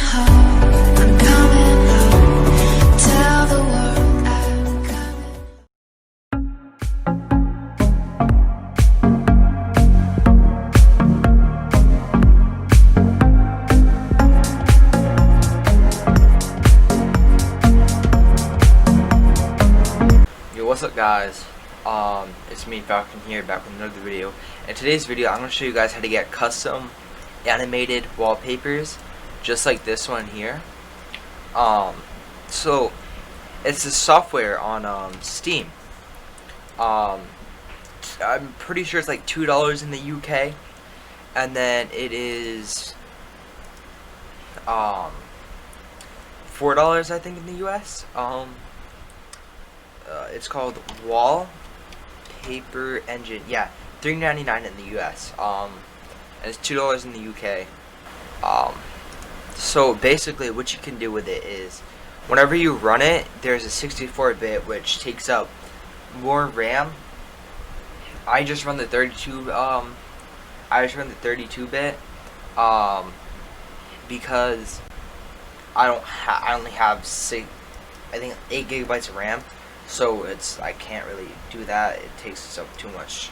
home, I'm coming home. Tell the world I'm coming. Yo, what's up guys? It's me, Kraken here, back with another video. In today's video, I'm going to show you guys how to get custom animated wallpapers, just like this one here. So it's a software on Steam. I'm pretty sure it's like $2 in the UK, and then it is $4 I think in the US. It's called Wallpaper Engine. Yeah, $3.99 in the US. And it's $2 in the UK. So basically, what you can do with it is, whenever you run it, there's a 64-bit which takes up more RAM. I just run the 32. I just run the 32-bit. Because I only have I think 8 gigabytes of RAM. So I can't really do that. It takes up too much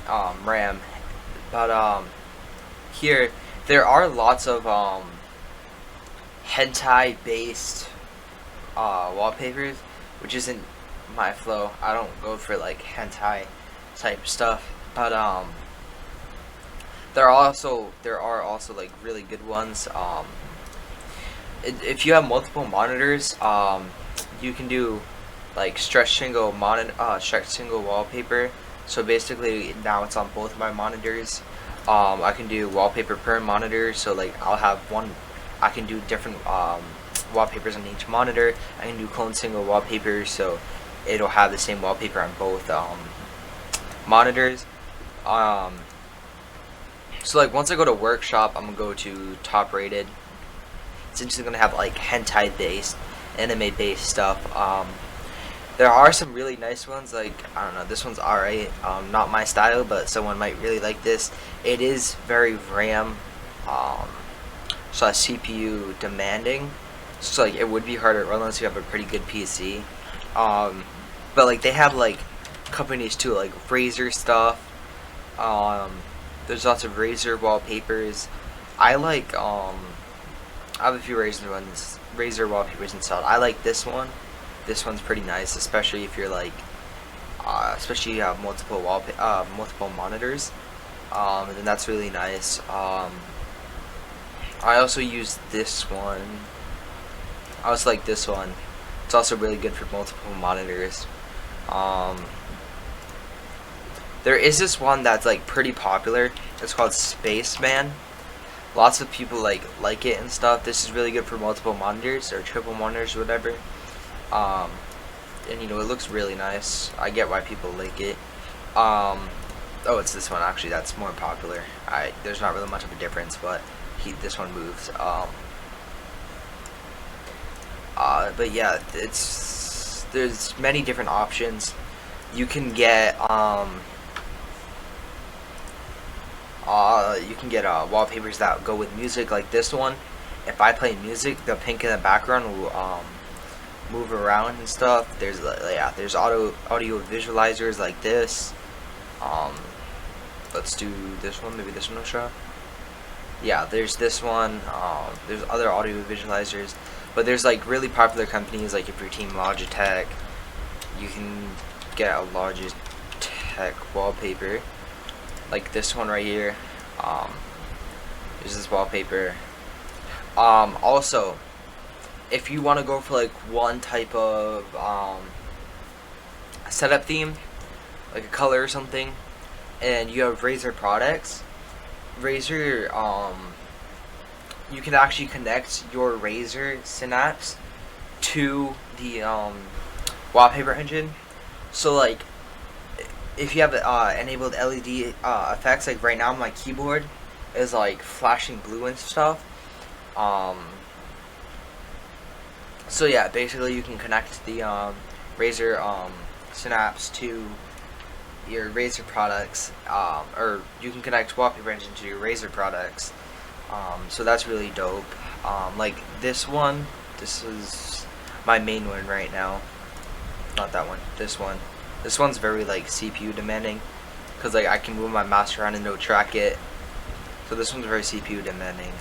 RAM. But here there are lots of hentai based wallpapers, which isn't my flow. I don't go for like hentai type stuff. But there are also like really good ones. If you have multiple monitors, you can do like stretch single wallpaper. So basically now it's on both of my monitors. I can do wallpaper per monitor, so like I'll have I can do different wallpapers on each monitor. I can do clone single wallpapers, so it'll have the same wallpaper on both monitors. So like once I go to workshop, I'm gonna go to top rated. It's just gonna have like hentai based, anime based stuff. There are some really nice ones, like, I don't know, this one's alright, not my style, but someone might really like this. It is very RAM, CPU demanding, so like it would be harder to run unless you have a pretty good PC. But like they have like companies too, like Razer stuff. There's lots of Razer wallpapers. I have a few Razer wallpapers installed. I like this one. This one's pretty nice, especially if you're like, especially you have multiple monitors. And then that's really nice. I also use this one. I also like this one. It's also really good for multiple monitors. There is this one that's like pretty popular. It's called Spaceman. Lots of people like it and stuff. This is really good for multiple monitors or triple monitors or whatever. And you know, it looks really nice. I get why people like it. Oh, it's this one actually that's more popular. There's not really much of a difference, but this one moves. But yeah, there's many different options. You can get wallpapers that go with music, like this one. If I play music, the pink in the background will move around and stuff. There's audio visualizers like this. Let's do this one. Maybe this one will show. Yeah, there's this one. There's other audio visualizers, but there's like really popular companies. Like if you're Team Logitech, you can get a Logitech wallpaper, like this one right here. There's this wallpaper. Also, if you want to go for like one type of setup theme, like a color or something, and you have Razer products, Razer, you can actually connect your Razer Synapse to the wallpaper engine. So like if you have enabled LED effects, like right now my keyboard is like flashing blue and stuff. So yeah, basically you can connect the Razer Synapse to your Razer products, or you can connect Wallpaper Engine to your Razer products, So that's really dope. Like this one, this is my main one right now. Not that one. This one. This one's very like CPU demanding, cause like I can move my mouse around and it'll track it. So this one's very CPU demanding.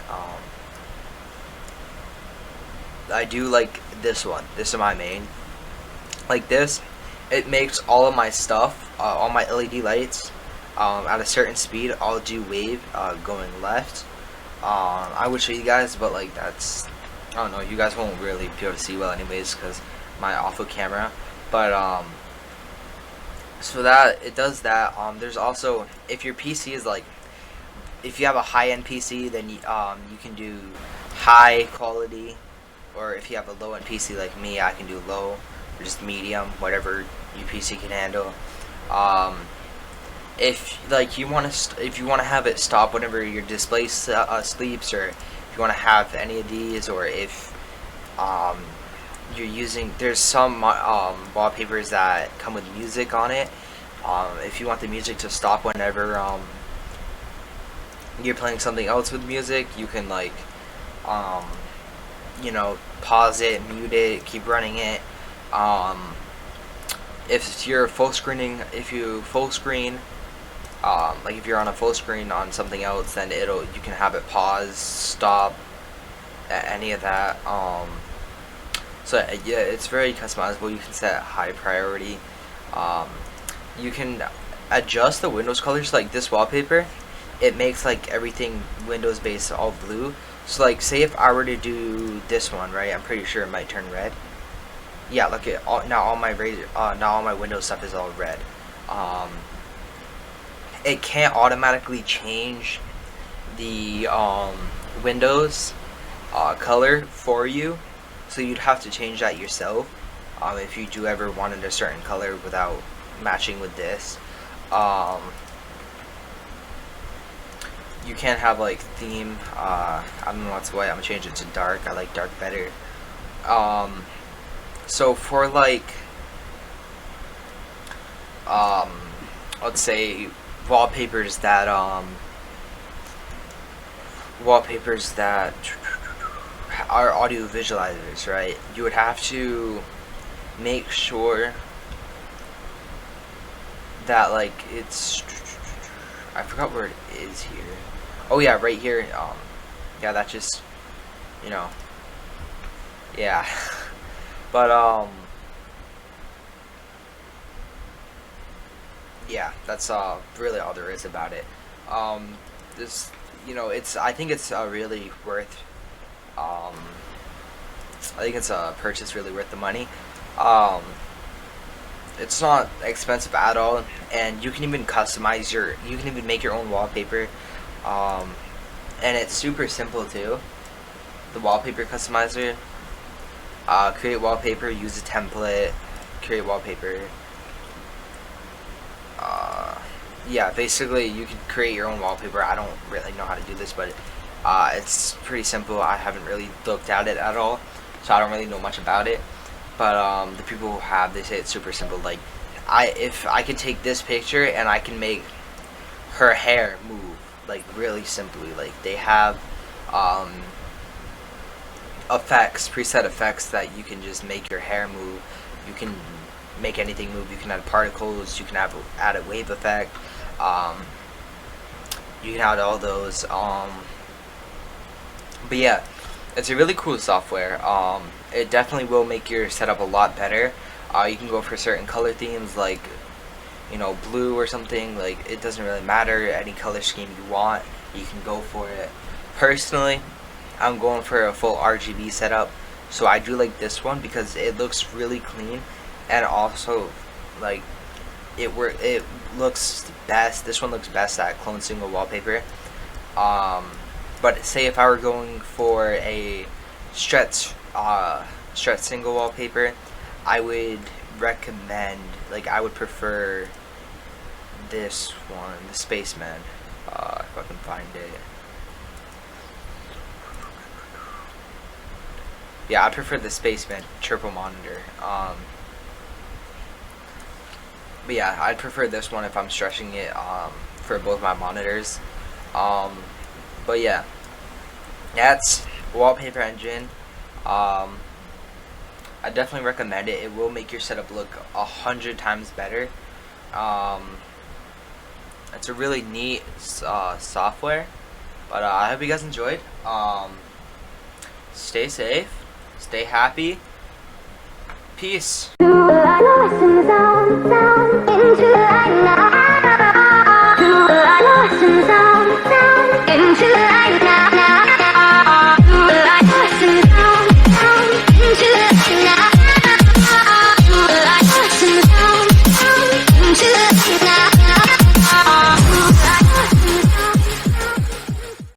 I do like this one. This is my main. Like this, it makes all of my stuff, all my LED lights, at a certain speed. I'll do wave going left. I would show you guys, but like that's, I don't know, you guys won't really be able to see well anyways because my awful camera. But so that it does that. There's also, if your PC is like, if you have a high-end PC, then you can do high quality, or if you have a low-end PC like me, I can do low or just medium, whatever your PC can handle. If like you want to, if you want to have it stop whenever your display sleeps, or if you want to have any of these, or if you're using, there's some wallpapers that come with music on it. If you want the music to stop whenever you're playing something else with music, you can like you know, pause it, mute it, keep running it. If you're full screening, if you full screen, like if you're on a full screen on something else, then you can have it pause, stop, any of that. So yeah, it's very customizable. You can set high priority. You can adjust the Windows colors. Like this wallpaper, it makes like everything Windows based all blue. So like, say if I were to do this one, right? I'm pretty sure it might turn red. Yeah, look at now all my now all my Windows stuff is all red. It can't automatically change the Windows color for you, so you'd have to change that yourself if you do ever wanted a certain color without matching with this. You can't have like theme. I don't know what's white. I'm gonna change it to dark. I like dark better. So for like let's say wallpapers that are audio visualizers, right? You would have to make sure that like it's, I forgot where it is here. Oh yeah, right here. Yeah, that just, you know, yeah. But yeah, that's really all there is about it. This, you know, I think it's really worth. I think it's a purchase really worth the money. It's not expensive at all, and you can even customize you can even make your own wallpaper, and it's super simple too. The wallpaper customizer, create wallpaper, use a template, create wallpaper. Yeah, basically you can create your own wallpaper. I don't really know how to do this, but it's pretty simple. I haven't really looked at it at all, so I don't really know much about it. But the people who have, they say it's super simple. Like, if I could take this picture and I can make her hair move, like really simply. Like they have effects, preset effects that you can just make your hair move. You can make anything move. You can add particles. You can add a wave effect. You can add all those. But yeah, it's a really cool software. It definitely will make your setup a lot better. You can go for certain color themes, like, you know, blue or something. Like, it doesn't really matter. Any color scheme you want, you can go for it. Personally, I'm going for a full RGB setup, so I do like this one because it looks really clean, and also like it looks best. This one looks best at clone single wallpaper. But say if I were going for a stretch single wallpaper, I would recommend, like, I would prefer this one, the Spaceman, if I can find it. Yeah, I prefer the Spaceman triple monitor. But yeah, I'd prefer this one if I'm stretching it for both my monitors. But yeah, That's Wallpaper Engine. I definitely recommend it. It will make your setup look 100 times better. It's a really neat software. But I hope you guys enjoyed. Stay safe. Stay happy. Peace.